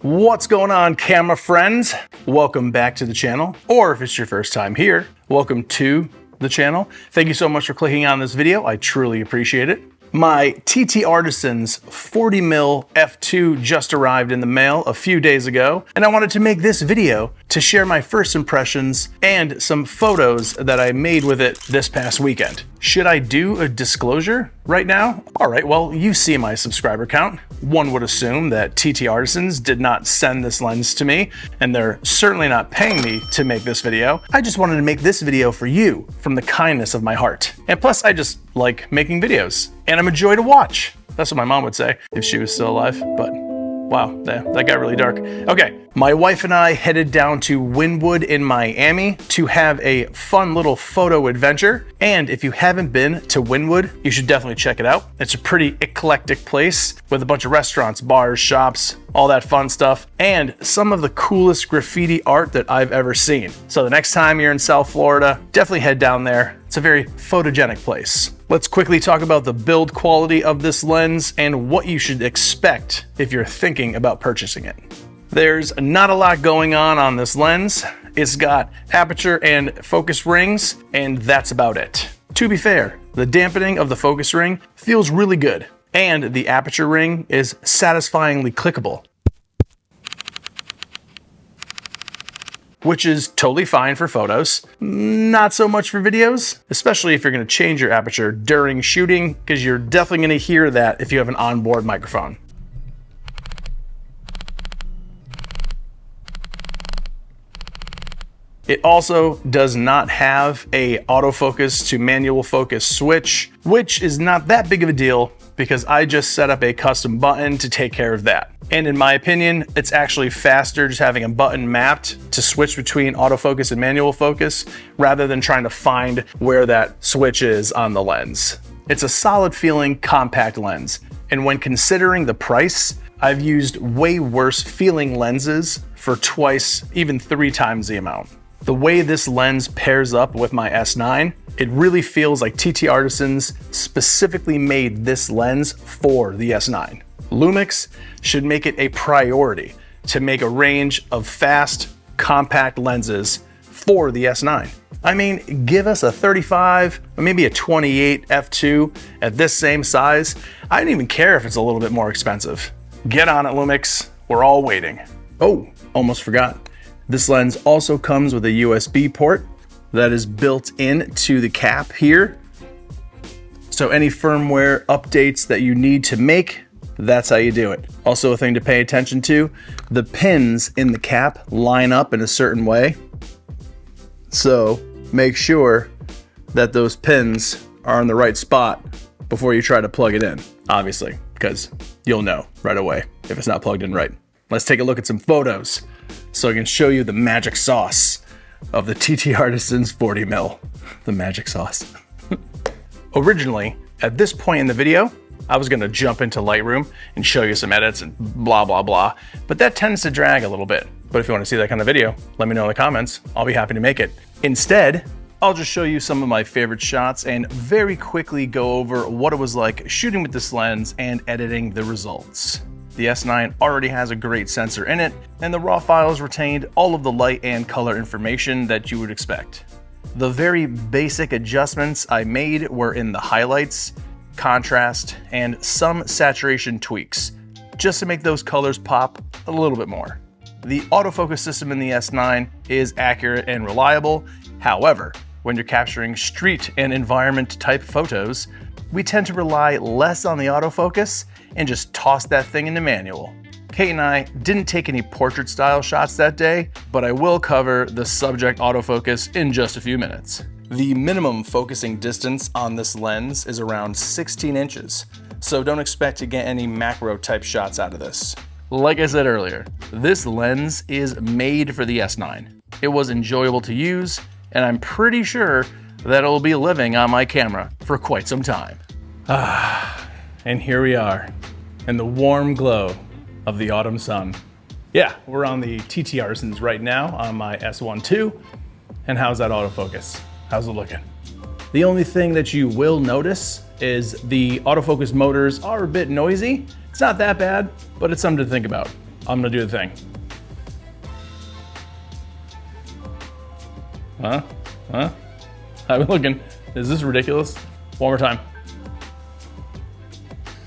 What's going on, camera friends? Welcome back to the channel, or if it's your first time here, welcome to the channel. Thank you so much for clicking on this video. I truly appreciate it. My TTArtisans 40mm f2 just arrived in the mail a few days ago, and I wanted to make this video to share my first impressions and some photos that I made with it this past weekend. Should I do a disclosure right now? All right, well, you see my subscriber count. One would assume that TTArtisans did not send this lens to me, and they're certainly not paying me to make this video. I just wanted to make this video for you from the kindness of my heart. And plus, I just like making videos, and I'm a joy to watch. That's what my mom would say if she was still alive, but wow, that got really dark. Okay, my wife and I headed down to Wynwood in Miami to have a fun little photo adventure. And if you haven't been to Wynwood, you should definitely check it out. It's a pretty eclectic place with a bunch of restaurants, bars, shops, all that fun stuff, and some of the coolest graffiti art that I've ever seen. So the next time you're in South Florida, definitely head down there. It's a very photogenic place. Let's quickly talk about the build quality of this lens and what you should expect if you're thinking about purchasing it. There's not a lot going on this lens. It's got aperture and focus rings, and that's about it. To be fair, the dampening of the focus ring feels really good, and the aperture ring is satisfyingly clickable, which is totally fine for photos. Not so much for videos, especially if you're gonna change your aperture during shooting, because you're definitely gonna hear that if you have an onboard microphone. It also does not have a autofocus to manual focus switch, which is not that big of a deal because I just set up a custom button to take care of that. And in my opinion, it's actually faster just having a button mapped to switch between autofocus and manual focus rather than trying to find where that switch is on the lens. It's a solid feeling compact lens. And when considering the price, I've used way worse feeling lenses for twice, even 3 times the amount. The way this lens pairs up with my S9, it really feels like TTArtisans specifically made this lens for the S9. Lumix should make it a priority to make a range of fast, compact lenses for the S9. I mean, give us a 35 or maybe a 28 f2 at this same size. I don't even care if it's a little bit more expensive. Get on it, Lumix. We're all waiting. Oh, almost forgot. This lens also comes with a USB port that is built into the cap here. So any firmware updates that you need to make, that's how you do it. Also a thing to pay attention to, the pins in the cap line up in a certain way. So make sure that those pins are in the right spot before you try to plug it in, obviously, because you'll know right away if it's not plugged in right. Let's take a look at some photos so I can show you the magic sauce of the TTArtisans 40mm. The magic sauce. Originally, at this point in the video, I was gonna jump into Lightroom and show you some edits and blah, blah, blah, but that tends to drag a little bit. But if you wanna see that kind of video, let me know in the comments. I'll be happy to make it. Instead, I'll just show you some of my favorite shots and very quickly go over what it was like shooting with this lens and editing the results. The S9 already has a great sensor in it, and the raw files retained all of the light and color information that you would expect. The very basic adjustments I made were in the highlights, contrast, and some saturation tweaks, just to make those colors pop a little bit more. The autofocus system in the S9 is accurate and reliable. However, when you're capturing street and environment type photos, we tend to rely less on the autofocus and just toss that thing into manual. Kate and I didn't take any portrait style shots that day, but I will cover the subject autofocus in just a few minutes. The minimum focusing distance on this lens is around 16 inches, so don't expect to get any macro type shots out of this. Like I said earlier, this lens is made for the S9. It was enjoyable to use, and I'm pretty sure that it'll be living on my camera for quite some time. And here we are in the warm glow of the autumn sun. Yeah, we're on the TTArtisans right now on my S1 II. And how's that autofocus? How's it looking? The only thing that you will notice is the autofocus motors are a bit noisy. It's not that bad, but it's something to think about. I'm gonna do the thing. Huh? I've been looking. Is this ridiculous? One more time.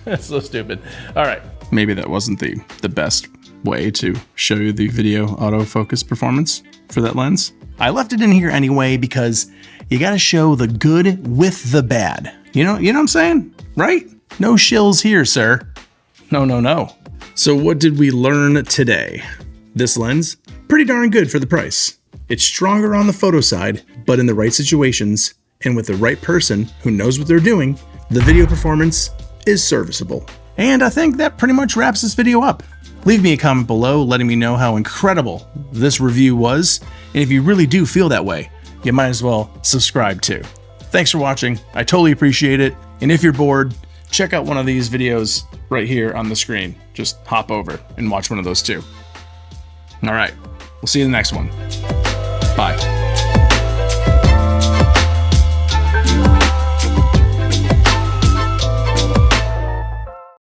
That's so stupid. All right. Maybe that wasn't the best way to show you the video autofocus performance for that lens. I left it in here anyway because you gotta show the good with the bad. You know what I'm saying? Right? No shills here, sir. No. So what did we learn today? This lens, pretty darn good for the price. It's stronger on the photo side, but in the right situations and with the right person who knows what they're doing, the video performance is serviceable. And I think that pretty much wraps this video up. Leave me a comment below letting me know how incredible this review was, and if you really do feel that way, you might as well subscribe too. Thanks for watching, I totally appreciate it, and if you're bored, check out one of these videos right here on the screen. Just hop over and watch one of those too. All right, we'll see you in the next one. Bye.